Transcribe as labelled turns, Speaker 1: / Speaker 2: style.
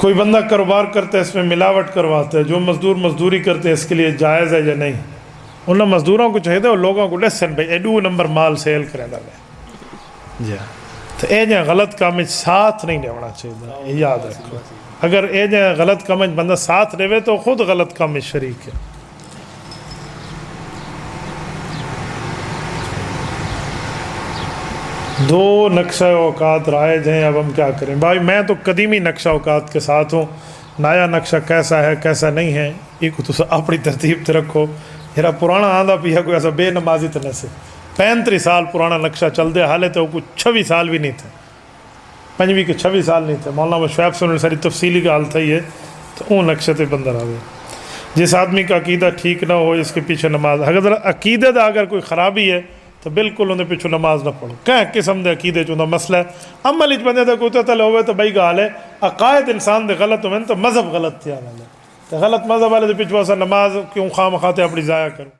Speaker 1: کوئی بندہ کاروبار کرتا ہے اس میں ملاوٹ کرواتا ہے، جو مزدور مزدوری کرتے ہیں اس کے لیے جائز ہے یا نہیں؟ انہیں مزدوروں کو چاہیے اور لوگوں کو لیسن بھائی ایڈو نمبر مال سیل کریں دا جی تو اے جہاں غلط کام ساتھ نہیں لینا چاہیے، یہ یاد رکھو۔ اگر اے جہاں غلط کام بندہ ساتھ رہے تو خود غلط کام میں شریک ہے۔ دو نقشہ اوقات رائج ہیں، اب ہم کیا کریں؟ بھائی میں تو قدیمی نقشہ اوقات کے ساتھ ہوں، نیا نقشہ کیسا ہے کیسا نہیں ہے یہ کو تو اپنی ترتیب تے رکھو۔ میرا پرانا آندھا پیا کوئی ایسا بے نمازی تو نہ سے 35 سال پرانا نقشہ چل دے، حالے تو کچھ 26 سال بھی نہیں تھے، 25 کے 26 سال نہیں تھے۔ مولانا شعیب سے انہوں نے ساری تفصیلی کا حال تھا یہ تو اون نقشے تے بندہ رہ گیا۔ جس آدمی کا عقیدہ ٹھیک نہ ہو اس کے پیچھے نماز، اگر عقیدے دا اگر کوئی خرابی ہے تو بالکل انہیں پیچھے نماز نہ پڑھو۔ کہیں قسم دے عقیدے چاہتا مسئلہ ہے، عمل اچ بندے دا کوئی تل ہوئے تو بھائی گال ہے، عقائد انسان دے غلط ہوئے تو مذہب غلط تھیا، تو غلط مذہب والے دے پیچھے نماز کیوں خواہ مخواہ اپنی ضائع کرو۔